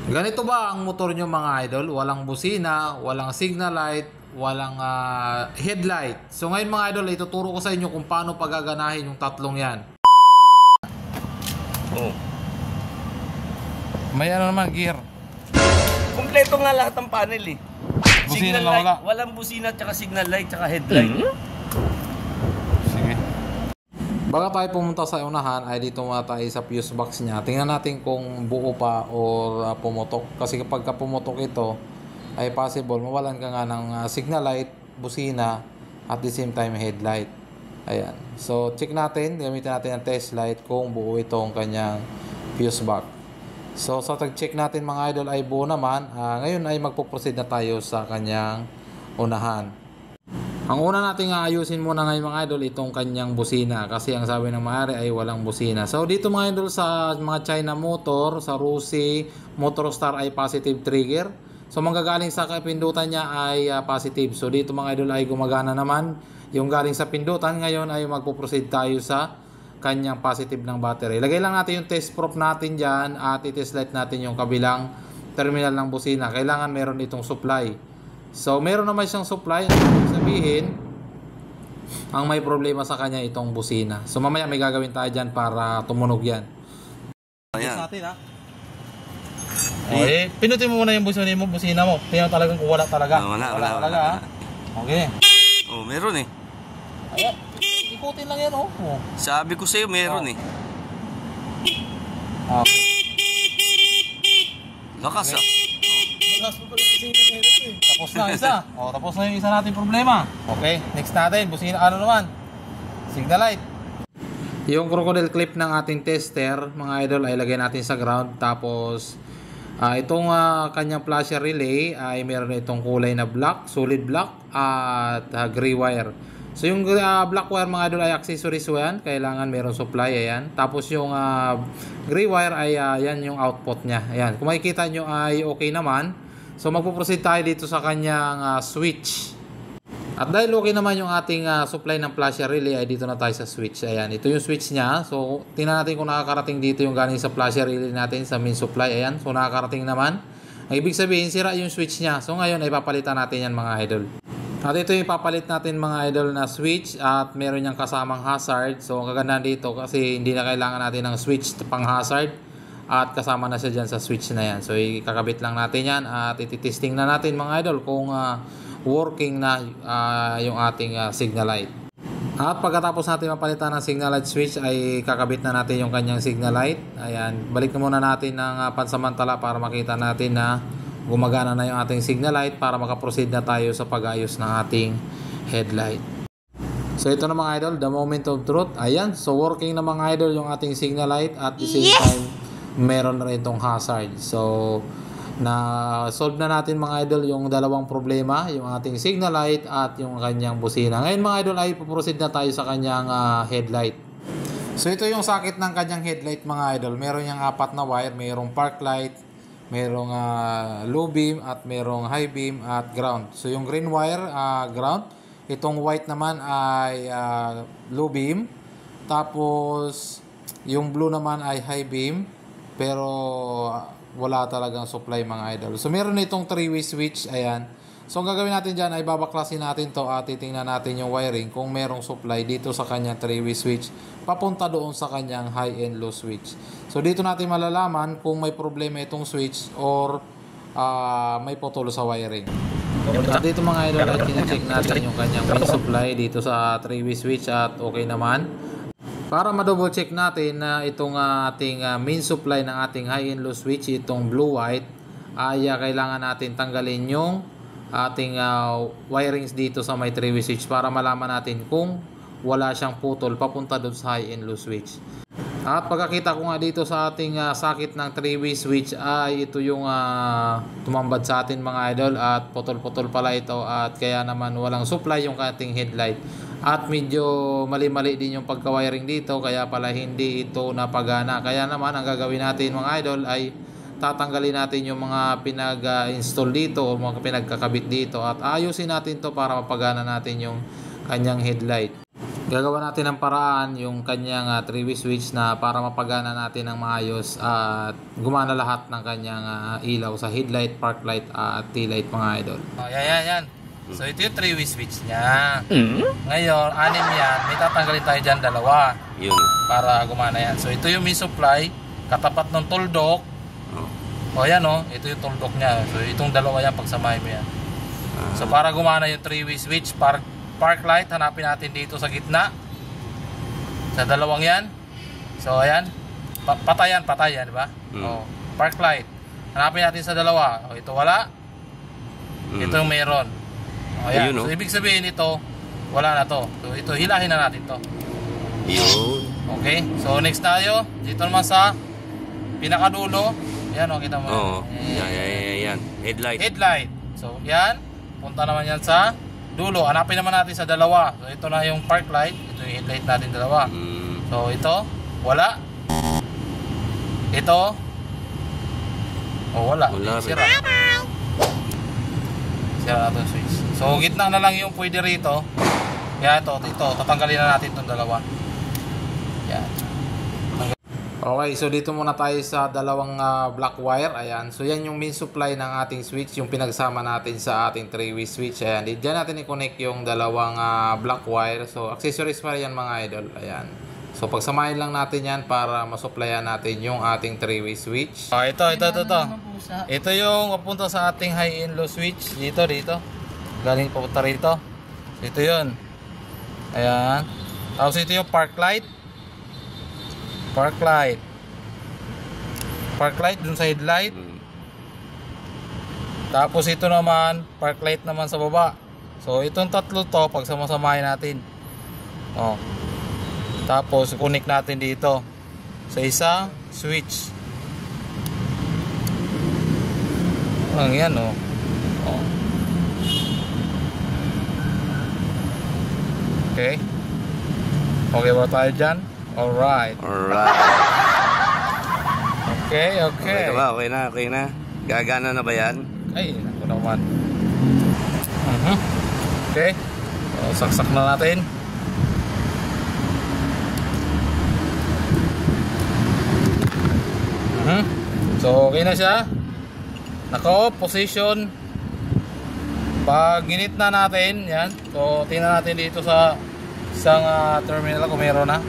Ganito ba ang motor nyo mga idol? Walang busina, walang signal light, walang headlight. So ngayon mga idol, ituturo ko sa inyo kung paano pagaganahin yung tatlong yan. Oh. May ano naman, gear. Kumpleto nga lahat ng panel eh. Busina Signal lang light, wala. walang busina, tsaka signal light, tsaka headlight. Sige. Bago tayo pumunta sa unahan, ay dito muna tayo sa fuse box niya. Tingnan natin kung buo pa or pumutok. Kasi kapag pumutok ito, ay possible mawalan ka nga ng signal light, busina, at the same time headlight. Ayan. So check natin, gamitin natin ang test light kung buo itong kanyang fuse box. So sa tag-check natin mga idol ay buo naman. Ngayon ay magpo-proceed na tayo sa kanyang unahan. Ang una nating aayusin muna ngayon mga idol itong kanyang busina, kasi ang sabi ng may-ari ay walang busina. So dito mga idol sa mga China motor, sa Rusi, Motorstar ay positive trigger. So manggagaling sa pindutan niya ay positive. So dito mga idol ay gumagana naman yung galing sa pindutan. Ngayon ay magpo-proceed tayo sa kanyang positive ng battery. Lagay lang natin yung test prop natin dyan at i-test light natin yung kabilang terminal ng busina. Kailangan meron itong supply. So meron naman siyang supply, sabihin ang may problema sa kanya itong busina. So mamaya may gagawin tayo dyan para tumunog yan. Ayan. Natin ha. Okay, pinutin mo muna yung busina mo. Tingnan talagang kung wala talaga. Wala. Ha? Okay. Oh, meron eh. Ayan, ikutin lang yan oh. Sabi ko sa'yo meron eh. Okay. Lakas ah. Tapos na isa. Tapos na yung isa nating problema. Okay, next natin, busina ano naman? Signal light. Yung crocodile clip ng ating tester, mga idol, ay lagay natin sa ground. Tapos itong kanyang flasher relay ay meron itong kulay na black, solid black at gray wire. So yung black wire mga idol ay accessories yan, kailangan meron supply, ayan. Tapos yung gray wire ay yan yung output niya. Ayan, kung makikita nyo ay okay naman. So magpo-proceed tayo dito sa kanyang switch. At dahil okay naman yung ating supply ng flasher relay, ay dito na tayo sa switch. Ayan, ito yung switch niya. So tingnan natin kung nakakarating dito yung galing sa flasher relay natin sa main supply. Ayan, so nakakarating naman. Ang ibig sabihin, sira yung switch niya. So ngayon ay papalitan natin yan mga idol. At ito yung ipapalit natin mga idol na switch, at meron niyang kasamang hazard. So ang kagandahan dito kasi hindi na kailangan natin ng switch pang hazard, at kasama na siya dyan sa switch na yan. So ikakabit lang natin yan at ititesting na natin mga idol kung working na yung ating signal light. At pagkatapos natin mapalitan ng signal light switch ay kakabit na natin yung kanyang signal light. Ayan, balik na muna natin ng pansamantala para makita natin na gumagana na yung ating signal light, para makaproceed na tayo sa pag-ayos ng ating headlight. So ito na mga idol, the moment of truth. Ayan, so working na mga idol yung ating signal light, at the same time meron na rin itong hazard. So na solve na natin mga idol yung dalawang problema, yung ating signal light at yung kanyang busina. Ngayon mga idol ay puproceed na tayo sa kanyang headlight. So ito yung sakit ng kanyang headlight mga idol. Meron yung 4 na wire, mayroong park light, merong low beam, at merong high beam at ground. So yung green wire ground, itong white naman ay low beam, tapos yung blue naman ay high beam, pero wala talagang supply mga idol. So meron itong 3-way switch, ayan. So ang gagawin natin dyan ay babaklasin natin to at titingnan natin yung wiring kung merong supply dito sa kanyang 3-way switch papunta doon sa kanyang high and low switch. So dito natin malalaman kung may problema itong switch or may putol sa wiring. At dito mga idol ay kine-check natin yung kanyang main supply dito sa 3-way switch at okay naman. Para ma-double check natin na itong ating main supply ng ating high and low switch, itong blue-white, ay kailangan natin tanggalin yung ating wirings dito sa may 3-way switch para malaman natin kung wala siyang putol papunta doon sa high and low switch. At pagkakita ko nga dito sa ating sakit ng 3-way switch ay ito yung tumambad sa atin mga idol, at putol-putol pala ito, at kaya naman walang supply yung ating headlight. At medyo mali-mali din yung pagka-wiring dito, kaya pala hindi ito napagana. Kaya naman ang gagawin natin mga idol ay tatanggalin natin yung mga pinag-install dito o mga pinagkakabit dito, at ayusin natin to para mapagana natin yung kanyang headlight. Gagawa natin ng paraan yung kanyang three-way switch na para mapagana natin ng maayos at gumana lahat ng kanyang ilaw sa headlight, park light at tail light mga idol. Oh, yan. So ito yung three-way switch niya. Ngayon, 6 yan. May tatanggalin tayo dyan 2. Yun. Para gumana yan. So ito yung main supply, katapat ng tuldok. O yan ito yung tuldok niya. So itong 2 yan, pagsamahin mo yan. So para gumana yung three-way switch, park light, hanapin natin dito sa gitna. Sa 2 yan. So ayan, patayan, di ba? Park light. Hanapin natin sa 2. Ito wala. Ito yung meron. Ayan. So ibig sabihin ito, wala na to. So ito, hilahin na natin to. Yun. Okay, so next tayo. Dito naman sa pinakadulo. Ayan, kita mo. Oo. Yan. Headlight. So yan, punta naman yan sa dulo. Hanapin naman natin sa 2. So ito na yung park light. Ito yung headlight natin 2. So ito, wala. Ito, wala. Sira. Sira na itong switch. So gitna na lang yung pwede rito. Yan, ito. Tatanggalin na natin itong 2. Yan. Okay, so dito muna tayo sa 2 black wire. Ayan, so yan yung main supply ng ating switch, yung pinagsama natin sa ating three-way switch. Ayan, diyan natin i-connect yung 2 black wire. So accessories pa yan mga idol. Ayan, so pagsamahin lang natin yan para masupplyan natin yung ating three-way switch. Ito. Ito yung papunta sa ating high and low switch. Dito. Galing papunta rito. Ito yun. Ayan. Tapos ito yung park light. Park light dun sa headlight. Tapos ito naman, park light naman sa baba. So itong 3 to, pagsamasamahin natin. Tapos connect natin dito sa isa switch. Ang yan Okay ba tayo dyan? Alright. Okay. Okay na. Gagana na ba yan? Ay, naku naman. Okay. So, saksak na natin. So, okay na siya. Naka-off position. Pag ginit na natin, yan. So, tingnan natin dito sa isang terminal kung meron na.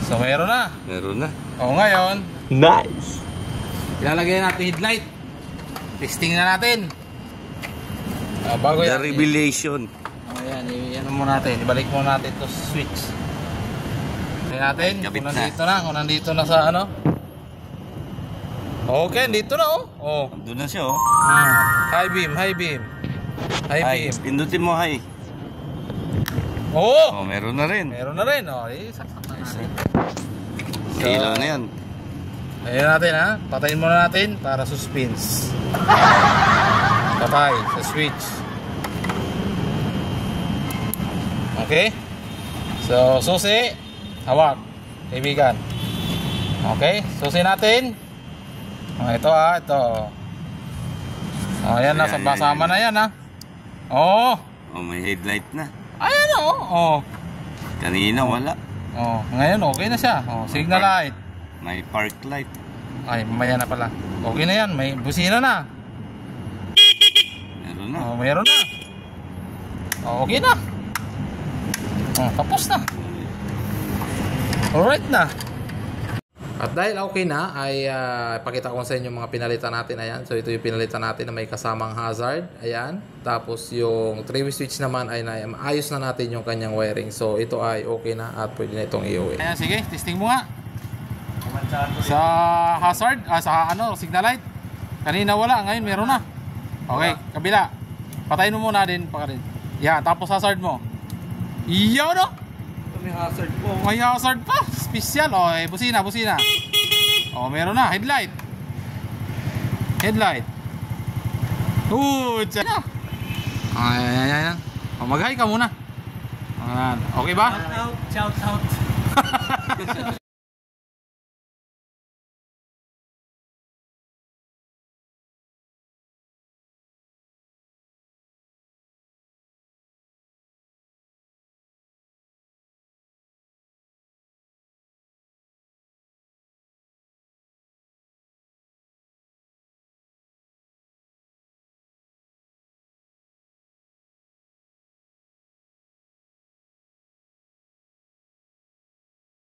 So meron na. Ngayon. Nice. Ilalagay natin headlight. Testing na natin. Bago The yan. revelation. Ayan, yan muna natin. Ibalik muna natin to switch. Tingnan natin kung nandito na sa ano. Okay, dito na Doon na siya High beam. Pindutin mo high. Meron na rin. Saksak na natin. Ilaw na yan. Ayan natin patayin muna natin para suspense. Patay sa switch. Okay. So susi, hawak kaibigan. Okay, susi natin. Ito. Ayan na, sama na yan May headlight na. Ayan Kanina wala. Ngayon okay na siya. Signal light. May park light. Ay, mamaya na pala. Okay na yan, may busina na. Meron na. Okay na. Tapos na. Alright na. At dahil okay na, ay pakita ko sa inyo mga pinalitan natin. Ayan. So ito yung pinalitan natin na may kasamang hazard. Ayan. Tapos yung three-way switch naman ay ayos na natin yung kanyang wiring. So ito ay okay na at pwede na itong iuwi. Ayan, sige, testing mo nga. Sa hazard, sa signal light. Kanina wala, ngayon meron na. Okay, kabila. Patayin mo muna din pa rin. Yan, tapos hazard mo. Iyo May hazard po. May hazard pa. Special. Busina. Meron na. Headlight. Tiyan na. Ayan. Mag-hi ka muna. Okay ba? Shout out.